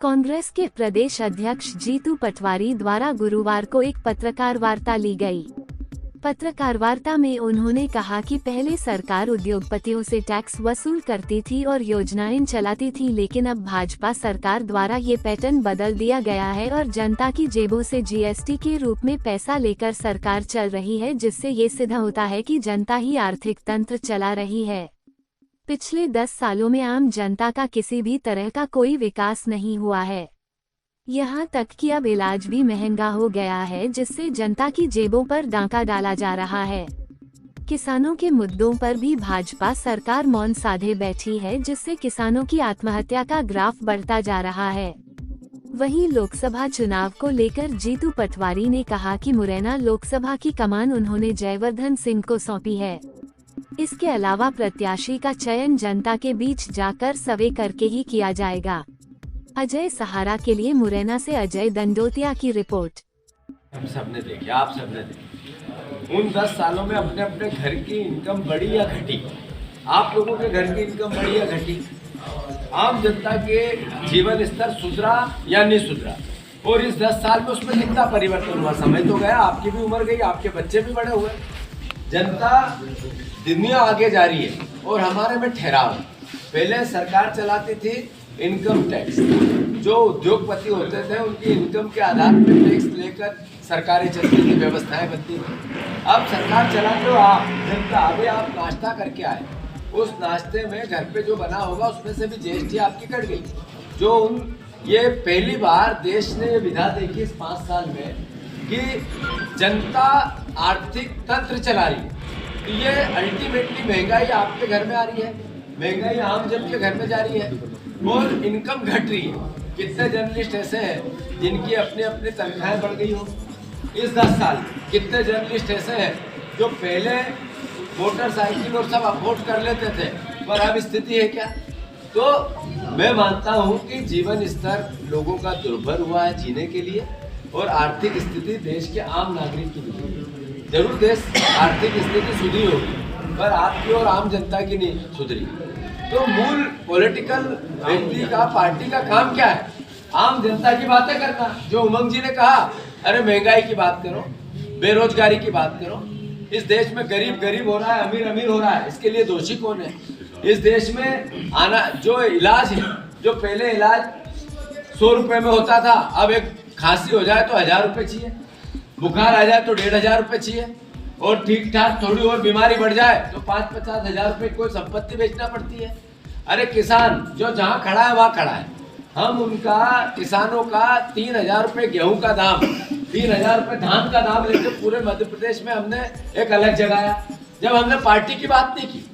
कांग्रेस के प्रदेश अध्यक्ष जीतू पटवारी द्वारा गुरुवार को एक पत्रकार वार्ता ली गई। पत्रकार वार्ता में उन्होंने कहा कि पहले सरकार उद्योगपतियों से टैक्स वसूल करती थी और योजनाएं चलाती थी, लेकिन अब भाजपा सरकार द्वारा ये पैटर्न बदल दिया गया है और जनता की जेबों से जीएसटी के रूप में पैसा लेकर सरकार चल रही है, जिससे ये सिद्ध होता है कि जनता ही आर्थिक तंत्र चला रही है। पिछले 10 सालों में आम जनता का किसी भी तरह का कोई विकास नहीं हुआ है। यहाँ तक कि अब इलाज भी महंगा हो गया है, जिससे जनता की जेबों पर डांका डाला जा रहा है। किसानों के मुद्दों पर भी भाजपा सरकार मौन साधे बैठी है, जिससे किसानों की आत्महत्या का ग्राफ बढ़ता जा रहा है। वहीं लोकसभा चुनाव को लेकर जीतू पटवारी ने कहा कि मुरैना लोकसभा की कमान उन्होंने जयवर्धन सिंह को सौंपी है। इसके अलावा प्रत्याशी का चयन जनता के बीच जाकर सर्वे करके ही किया जाएगा। अजय सहारा के लिए मुरैना से अजय दंडोतिया की रिपोर्ट। हम सबने देखी, आप सबने देखी, उन 10 सालों में अपने अपने घर की इनकम बढ़ी या घटी? आप लोगों के घर की इनकम बढ़ी या घटी? आम जनता के जीवन स्तर सुधरा या नहीं सुधरा? और इस 10 साल में उसमें कितना परिवर्तन हुआ? समय तो गया, आपकी भी उम्र गई, आपके बच्चे भी बड़े हुए। जनता दुनिया आगे जा रही है और हमारे में ठहराव। पहले सरकार चलाती थी इनकम टैक्स, जो उद्योगपति होते थे उनकी इनकम के आधार पर टैक्स लेकर सरकारें चलती थी, व्यवस्थाएं बनती थी। अब सरकार चलाते हो आप जनता। अभी आप नाश्ता करके आए, उस नाश्ते में घर पे जो बना होगा उसमें से भी जीएसटी आपकी कट गई। जो ये पहली बार देश ने ये विधा देखी इस 5 साल में कि जनता आर्थिक तंत्र चला रही है। तो ये अल्टीमेटली महंगाई आपके घर में आ रही है, महंगाई आम जन के घर में जा रही है और इनकम घट रही है। कितने जर्नलिस्ट ऐसे हैं जिनकी अपनी अपनी तनख्वाहें बढ़ गई हो इस 10 साल? कितने जर्नलिस्ट ऐसे हैं जो पहले मोटरसाइकिल और सब अफोर्ड कर लेते थे, पर अब स्थिति है क्या? तो मैं मानता हूँ कि जीवन स्तर लोगों का दुर्भर हुआ है जीने के लिए और आर्थिक स्थिति देश के आम नागरिक की नहीं। जरूर देश आर्थिक स्थिति सुधरी होगी, पर आपकी और आम जनता की नहीं सुधरी। तो मूल पॉलिटिकल व्यक्ति का, पार्टी का काम क्या है? आम जनता की बातें करना। जो उमंग जी ने कहा, अरे महंगाई की बात करो, बेरोजगारी की बात करो। इस देश में गरीब गरीब हो रहा है, अमीर अमीर हो रहा है, इसके लिए दोषी कौन है? इस देश में आना जो इलाज है, जो पहले इलाज 100 रुपए में होता था, अब एक खांसी हो जाए तो 1000 रुपए चाहिए, बुखार आ जाए तो 1500 रुपए चाहिए, और ठीक ठाक थोड़ी और बीमारी बढ़ जाए तो 5-50 हजार रुपए कोई संपत्ति बेचना पड़ती है। अरे किसान जो जहाँ खड़ा है वहाँ खड़ा है। हम उनका, किसानों का 3000 रुपए गेहूं का दाम, 3000 रुपए धान का दाम लेके पूरे मध्य प्रदेश में हमने एक अलग जगाया। जब हमने पार्टी की बात नहीं की,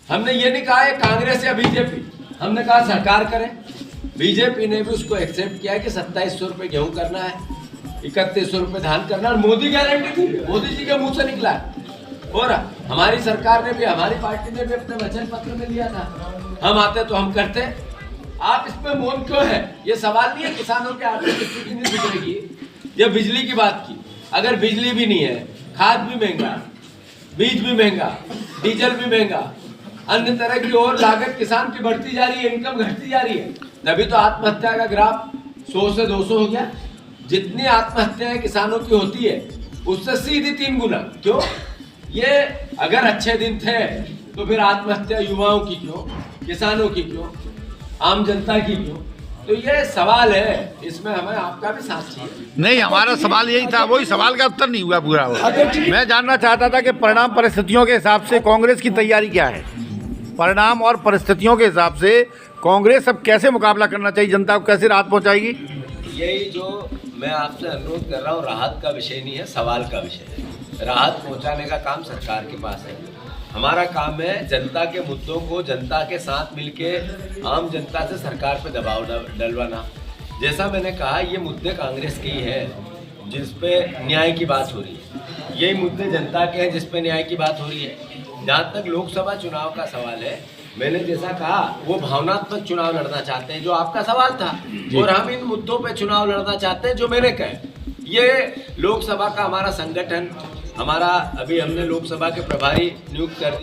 हमने ये नहीं कहा कांग्रेस या बीजेपी, हमने कहा सरकार करे। बीजेपी ने भी उसको एक्सेप्ट किया कि 2700 रुपए गेहूं करना है, 3100 रुपए धान करना, और मोदी गारंटी थी, मोदी जी के मुंह से निकला। और हमारी सरकार ने भी, हमारी पार्टी ने भी अपने वचन पत्र में लिया था, हम आते तो हम करते। आप इसमें मौन क्यों है? ये सवाल नहीं है किसानों की आर्थिक स्थिति नहीं सुधरेगी। ये बिजली की बात की, अगर बिजली भी नहीं है, खाद भी महंगा, बीज भी महंगा, डीजल भी महंगा, अन्य तरह की और लागत किसान की बढ़ती जा रही है, इनकम घटती जा रही है। तभी तो आत्महत्या का ग्राफ 100 से 200 हो गया। जितनी आत्महत्याएं किसानों की होती है उससे सीधी 3 गुना। क्यों? ये अगर अच्छे दिन थे तो फिर आत्महत्या युवाओं की क्यों, किसानों की क्यों, आम जनता की क्यों? तो ये सवाल है, इसमें हमें आपका भी साथ चाहिए। नहीं, हमारा सवाल यही था, वही सवाल का उत्तर नहीं हुआ पूरा। मैं जानना चाहता था कि परिणाम परिस्थितियों के हिसाब से कांग्रेस की तैयारी क्या है? परिणाम और परिस्थितियों के हिसाब से कांग्रेस अब कैसे मुकाबला करना चाहिए, जनता को कैसे राहत पहुँचाएगी? यही जो मैं आपसे अनुरोध कर रहा हूँ, राहत का विषय नहीं है, सवाल का विषय है। राहत पहुंचाने का काम सरकार के पास है। हमारा काम है जनता के मुद्दों को जनता के साथ मिलके आम जनता से सरकार पे दबाव डलवाना। जैसा मैंने कहा, ये मुद्दे कांग्रेस के ही है जिस पे न्याय की बात हो रही है, यही मुद्दे जनता के हैं जिस पे न्याय की बात हो रही है। जहाँ तक लोकसभा चुनाव का सवाल है, मैंने जैसा कहा, वो भावनात्मक चुनाव लड़ना चाहते हैं, जो आपका सवाल था, और हम इन मुद्दों पे चुनाव लड़ना चाहते हैं जो मैंने कहे। ये लोकसभा का हमारा संगठन, हमारा अभी हमने लोकसभा के प्रभारी नियुक्त कर दिया।